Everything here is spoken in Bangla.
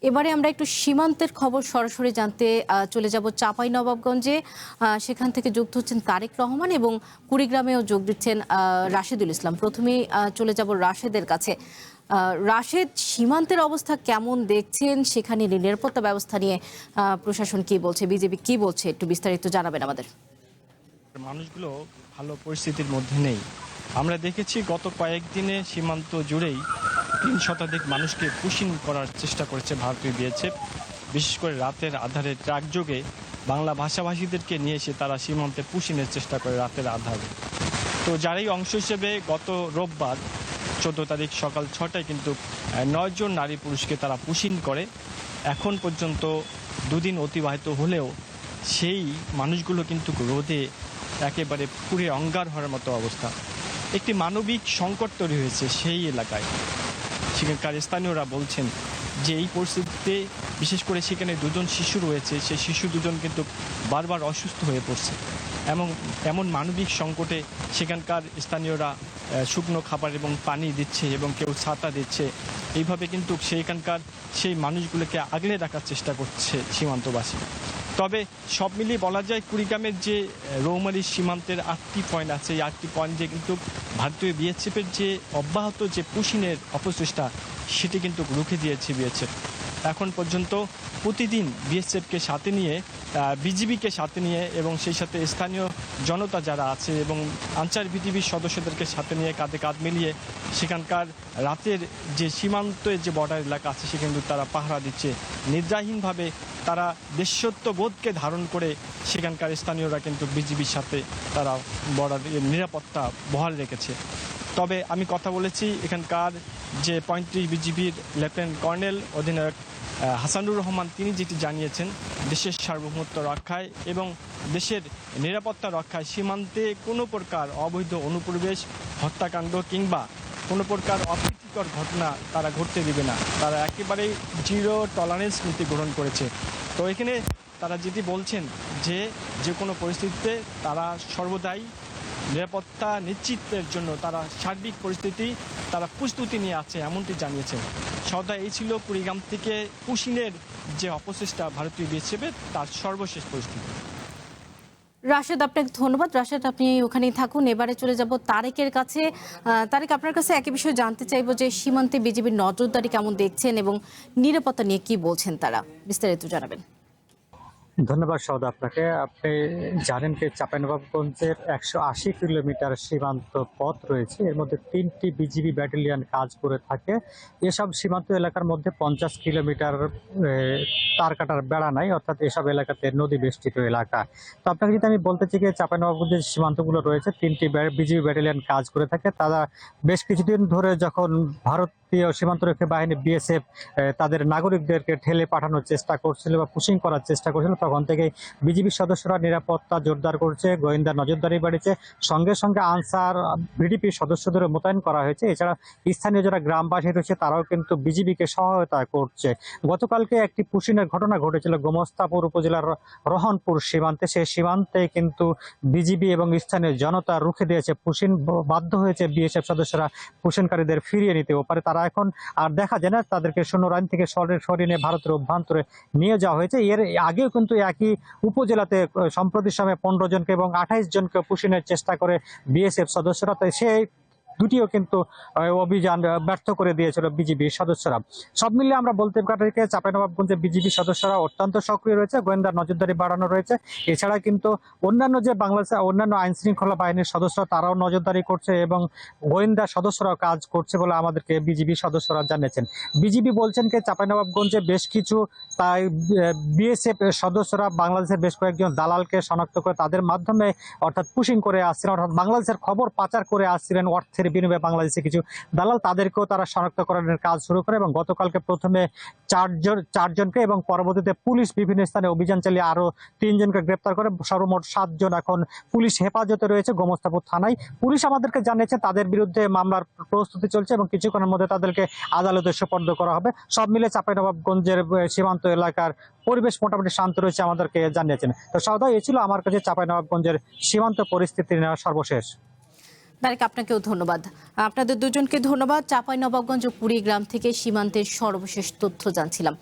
এবারে আমরা একটু সীমান্তের খবর সরাসরি জানতে চলে যাব চাঁপাইনবাবগঞ্জে। সেখান থেকে যুক্ত হচ্ছেন তারেক রহমান এবং কুড়িগ্রামেও যোগ দিচ্ছেন রাশেদুল ইসলাম। প্রথমেই চলে যাব রাশেদের কাছে। রাশেদ, সীমান্তের অবস্থা কেমন দেখছেন? সেখানে নিরাপত্তা ব্যবস্থা নিয়ে প্রশাসন কি বলছে, বিজেপি কি বলছে, একটু বিস্তারিত জানাবেন আমাদের। মানুষগুলো ভালো পরিস্থিতির মধ্যে নেই। আমরা দেখেছি গত কয়েকদিনে সীমান্ত জুড়েই ৩ শতাধিক মানুষকে পুশিং করার চেষ্টা করেছে ভারতীয় বিএসএফ। বিশেষ করে রাতের আধারে ট্রাক যোগে বাংলা ভাষাভাষীদেরকে নিয়ে এসে তারা সীমান্তে পুশিংয়ের চেষ্টা করে রাতের আধারে। তো যারই অংশ হিসেবে গত রোববার 14 তারিখ সকাল 6টায় কিন্তু 9 জন নারী পুরুষকে তারা পুশিং করে। এখন পর্যন্ত দুদিন অতিবাহিত হলেও সেই মানুষগুলো কিন্তু রোদে একেবারে পুড়ে অঙ্গার হওয়ার মতো অবস্থা। একটি মানবিক সংকট তৈরি হয়েছে সেই এলাকায়। সেখানকার স্থানীয়রা বলছেন যে এই পরিস্থিতিতে বিশেষ করে সেখানে 2জন শিশু রয়েছে, সেই শিশু 2জন কিন্তু বারবার অসুস্থ হয়ে পড়ছে। এমন মানবিক সংকটে সেখানকার স্থানীয়রা শুকনো খাবার এবং পানি দিচ্ছে এবং কেউ ছাতা দিচ্ছে। এইভাবে কিন্তু সেখানকার সেই মানুষগুলোকে আগলে রাখার চেষ্টা করছে সীমান্তবাসী। তবে সব মিলিয়ে বলা যায় কুড়িগ্রামের যে রৌমারী সীমান্তের 8টি পয়েন্ট আছে, এই 8টি পয়েন্টে কিন্তু ভারতীয় বিএসএফের যে অব্যাহত যে পুশিংয়ের অপচেষ্টা সেটি কিন্তু রুখে দিয়েছে বিএসএফ। এখন পর্যন্ত প্রতিদিন বিএসএফকে সাথে নিয়ে, বিজিবিকে সাথে নিয়ে এবং সেই সাথে স্থানীয় জনতা যারা আছে এবং আনসার বিজিবির সদস্যদেরকে সাথে নিয়ে কাঁধে কাঁধ মিলিয়ে সেখানকার রাতের যে সীমান্তের যে বর্ডার এলাকা আছে সে কিন্তু তারা পাহারা দিচ্ছে। নিদ্রাহীনভাবে তারা দেশত্ববোধকে ধারণ করে সেখানকার স্থানীয়রা কিন্তু বিজিবির সাথে তারা বর্ডার নিরাপত্তা বহাল রেখেছে। তবে আমি কথা বলেছি এখানকার যে 35 বিজিবির লেফটেন্যান্ট কর্নেল অধিনায়ক হাসানুর রহমান, তিনি যেটি জানিয়েছেন দেশের সার্বভৌমত্ব রক্ষায় এবং দেশের নিরাপত্তা রক্ষায় সীমান্তে কোনো প্রকার অবৈধ অনুপ্রবেশ, হত্যাকাণ্ড কিংবা কোনো প্রকার অপ্রীতিকর ঘটনা তারা ঘটতে দিবে না। তারা একেবারেই জিরো টলারেন্স নীতি গ্রহণ করেছে। তো এখানে তারা যেটি বলছেন যে কোনো পরিস্থিতিতে তারা সর্বদাই নিরাপত্তা নিশ্চিতের জন্য তারা সার্বিক পরিস্থিতি তারা প্রস্তুতি নিয়ে আছে এমনটি জানিয়েছেন। সদা এই ছিল কুড়িগ্রাম থেকে পুশিংয়ের যে অপচেষ্টা ভারতীয় বিএসএফের তার সর্বশেষ পরিস্থিতি। রাশেদ, আপনাকে ধন্যবাদ। রাশেদ, আপনি ওখানেই থাকুন। এবারে চলে যাব তারেকের কাছে। তারেক, আপনার কাছে একই বিষয়ে জানতে চাইবো যে সীমান্তে বিজিবির নজরদারি কেমন দেখছেন এবং নিরাপত্তা নিয়ে কি বলছেন তারা, বিস্তারিত জানাবেন। ধন্যবাদ সৌদ আপনাকে। আপনি জানেন যে চাঁপাইনবাবগঞ্জের 180 কিলোমিটার সীমান্ত পথ রয়েছে, এর মধ্যে 3টি বিজিবি ব্যাটালিয়ন কাজ করে থাকে। এসব সীমান্ত এলাকার মধ্যে 50 কিলোমিটার তার কাটার বেড়া নাই, অর্থাৎ এসব এলাকাতে নদী বেষ্টিত এলাকা। তো আপনাকে যদি আমি বলতে চাই যে চাঁপাইনবাবগঞ্জের সীমান্তগুলো রয়েছে, 3টি বিজিবি ব্যাটালিয়ন কাজ করে থাকে। তারা বেশ কিছুদিন ধরে যখন ভারতীয় সীমান্তরক্ষী বাহিনী বিএসএফ তাদের নাগরিকদেরকে ঠেলে পাঠানোর চেষ্টা করছিল বা পুশিং করার চেষ্টা করছিল, তখন থেকে বিজিবি সদস্যরা নিরাপত্তা জোরদার করছে, গোয়েন্দা নজরদারি বাড়িয়েছে। সঙ্গে সঙ্গে আনসার ভিডিপি সদস্যদের মোতায়েন করা হয়েছে। এছাড়া স্থানীয় যারা গ্রামবাসী রয়েছে তারাও কিন্তু বিজিবিকে সহায়তা করছে। গতকালকে একটি পুশিংয়ের ঘটনা ঘটেছিল গোমস্তাপুর উপজেলার রহনপুর সীমান্তে। সেই সীমান্তে কিন্তু বিজিবি এবং স্থানীয় জনতা রুখে দিয়েছে পুশিং। বাধ্য হয়েছে বিএসএফ সদস্যরা পুশিংকারীদের ফিরিয়ে নিতে। পারে তারা এখন আর দেখা যায় না, তাদেরকে সৈন্যরান থেকে সরিয়ে নিয়ে ভারতের অভ্যন্তরে নিয়ে যাওয়া হয়েছে। এর আগেও কিন্তু একই উপজেলাতে সম্প্রতি সময়ে 15 জনকে এবং 28 জনকে পুশিংয়ের চেষ্টা করে বিএসএফ সদস্যরা। তাই সেই দুটিও কিন্তু অভিযান ব্যর্থ করে দিয়েছিল বিজিবির সদস্যরা। সব মিলিয়ে আমরা বলতে পারি যে চাঁপাইনবাবগঞ্জে বিজিবি সদস্যরা অত্যন্ত সক্রিয় রয়েছে, গোয়েন্দা নজরদারি বাড়ানো রয়েছে। এছাড়া কিন্তু অন্যান্য যে বাংলাদেশের অন্যান্য আইন শৃঙ্খলা বাহিনীর সদস্য তারাও নজরদারি করছে এবং গোয়েন্দা সদস্যরাও কাজ করছে বলে আমাদেরকে বিজিবি সদস্যরা জানিয়েছেন। বিজিবি বলছেন যে চাঁপাইনবাবগঞ্জে বেশ কিছু তাই বিএসএফ সদস্যরা বাংলাদেশের বেশ কয়েকজন দালালকে শনাক্ত করে তাদের মাধ্যমে অর্থাৎ পুশিং করে আসছিলেন, অর্থাৎ বাংলাদেশের খবর পাচার করে আসছিলেন অর্থের বিনিময়ে বাংলাদেশে কিছু দালাল, তাদেরকেও তারা শনাক্তকরণের কাজ শুরু করে এবং গতকালকে প্রথমে চারজনকে এবং পরবর্তীতে পুলিশ বিভিন্ন স্থানে অভিযান চালিয়ে আরো 3 জনকে গ্রেপ্তার করে সর্বমোট 7 জন এখন পুলিশ হেফাজতে রয়েছে গোমস্তাপুর থানায়। পুলিশ আমাদেরকে জানিয়েছে তাদের বিরুদ্ধে মামলার প্রস্তুতি চলছে এবং কিছুক্ষণের মধ্যে তাদেরকে আদালতে সোপর্দ করা হবে। সব মিলে চাঁপাইনবাবগঞ্জের সীমান্ত এলাকার পরিবেশ মোটামুটি শান্ত রয়েছে আমাদেরকে জানিয়েছেন। তো সৌদা, এ ছিল আমার কাছে চাঁপাইনবাবগঞ্জের সীমান্ত পরিস্থিতি নেওয়া সর্বশেষ। তারেক, আপনাকেও ধন্যবাদ। আপনাদের দুজনকে ধন্যবাদ। চাঁপাইনবাবগঞ্জ ও কুড়িগ্রাম থেকে সীমান্তের সর্বশেষ তথ্য জানছিলাম।